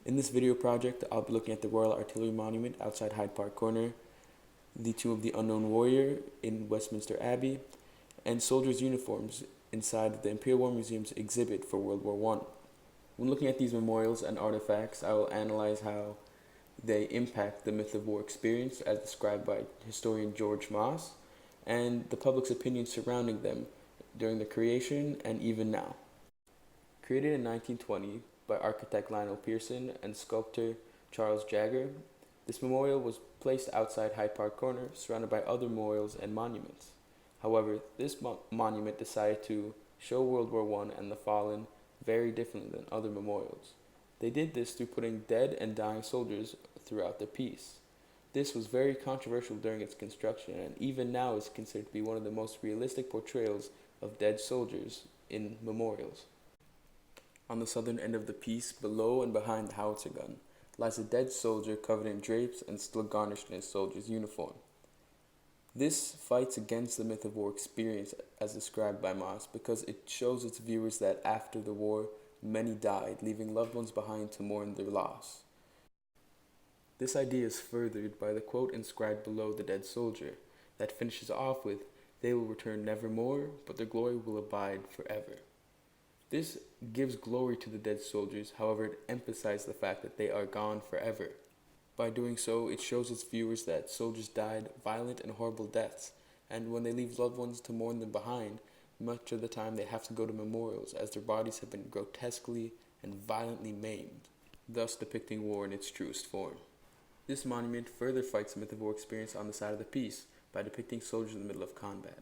In this video project, I'll be looking at the Royal Artillery Monument outside Hyde Park Corner, the Tomb of the Unknown Warrior in Westminster Abbey, and soldiers' uniforms inside the Imperial War Museum's exhibit for World War I. When looking at these memorials and artifacts, I will analyze how they impact the myth of war experience as described by historian George Moss, and the public's opinion surrounding them during their creation and even now. Created in 1920 by architect Lionel Pearson and sculptor Charles Jagger, this memorial was placed outside Hyde Park Corner, surrounded by other memorials and monuments. However, this monument decided to show World War I and the fallen very differently than other memorials. They did this through putting dead and dying soldiers throughout the piece. This was very controversial during its construction, and even now is considered to be one of the most realistic portrayals of dead soldiers in memorials. On the southern end of the piece, below and behind the howitzer gun, lies a dead soldier covered in drapes and still garnished in his soldier's uniform. This fights against the myth of war experience as described by Moss because it shows its viewers that after the war, many died, leaving loved ones behind to mourn their loss. This idea is furthered by the quote inscribed below the dead soldier that finishes off with, "They will return nevermore, but their glory will abide forever." This gives glory to the dead soldiers, however, it emphasizes the fact that they are gone forever. By doing so, it shows its viewers that soldiers died violent and horrible deaths, and when they leave loved ones to mourn them behind, much of the time they have to go to memorials as their bodies have been grotesquely and violently maimed, thus depicting war in its truest form. This monument further fights the myth of war experience on the side of the piece by depicting soldiers in the middle of combat.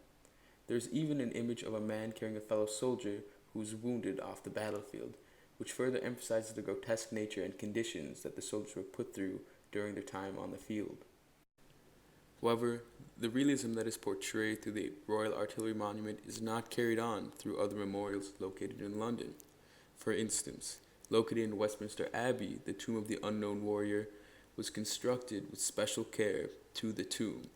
There is even an image of a man carrying a fellow soldier who is wounded off the battlefield, which further emphasizes the grotesque nature and conditions that the soldiers were put through during their time on the field. However, the realism that is portrayed through the Royal Artillery Monument is not carried on through other memorials located in London. For instance, located in Westminster Abbey, the Tomb of the Unknown Warrior was constructed with special care to the tomb.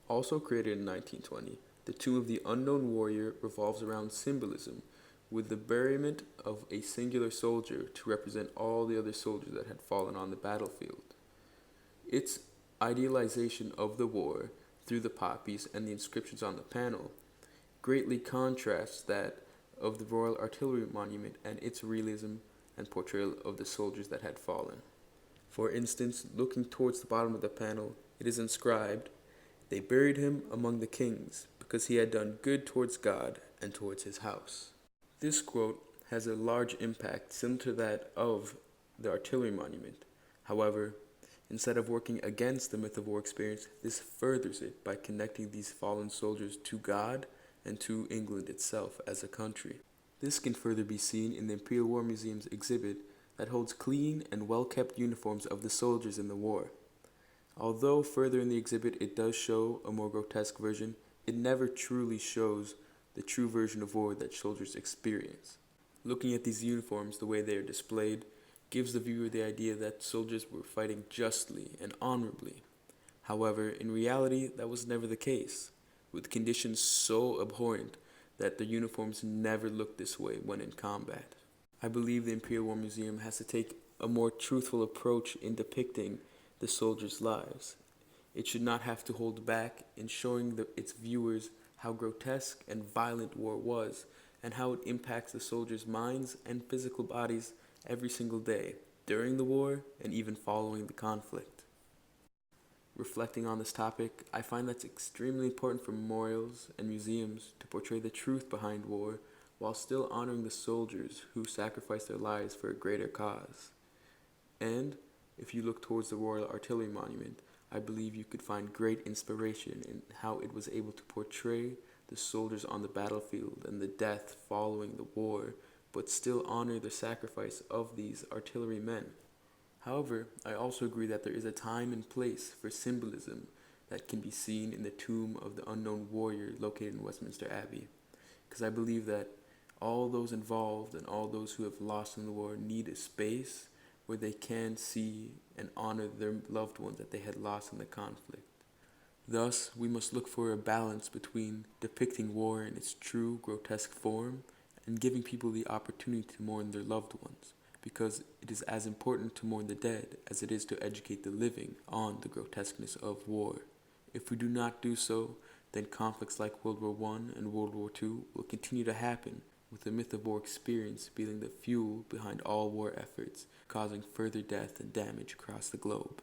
Also created in 1920, the Tomb of the Unknown Warrior revolves around symbolism, with the buryment of a singular soldier to represent all the other soldiers that had fallen on the battlefield. Its idealization of the war through the poppies and the inscriptions on the panel greatly contrasts that of the Royal Artillery Monument and its realism and portrayal of the soldiers that had fallen. For instance, looking towards the bottom of the panel, it is inscribed, "They buried him among the kings, because he had done good towards God and towards his house." This quote has a large impact similar to that of the Artillery Monument. However, instead of working against the myth of war experience, this furthers it by connecting these fallen soldiers to God and to England itself as a country. This can further be seen in the Imperial War Museum's exhibit that holds clean and well-kept uniforms of the soldiers in the war. Although further in the exhibit it does show a more grotesque version, it never truly shows the true version of war that soldiers experience. Looking at these uniforms, the way they are displayed, gives the viewer the idea that soldiers were fighting justly and honorably. However, in reality, that was never the case, with conditions so abhorrent that the uniforms never looked this way when in combat. I believe the Imperial War Museum has to take a more truthful approach in depicting the soldiers' lives. It should not have to hold back in showing its viewers how grotesque and violent war was, and how it impacts the soldiers' minds and physical bodies every single day, during the war and even following the conflict. Reflecting on this topic, I find that it's extremely important for memorials and museums to portray the truth behind war while still honoring the soldiers who sacrificed their lives for a greater cause. And if you look towards the Royal Artillery Monument, I believe you could find great inspiration in how it was able to portray the soldiers on the battlefield and the death following the war, but still honor the sacrifice of these artillery men. However, I also agree that there is a time and place for symbolism that can be seen in the Tomb of the Unknown Warrior located in Westminster Abbey, because I believe that all those involved and all those who have lost in the war need a space where they can see and honor their loved ones that they had lost in the conflict. Thus, we must look for a balance between depicting war in its true grotesque form and giving people the opportunity to mourn their loved ones, because it it is as important to mourn the dead as it is to educate the living on the grotesqueness of war. If we do not do so, then conflicts like World War I and World War II will continue to happen, with the myth of war experience being the fuel behind all war efforts, causing further death and damage across the globe.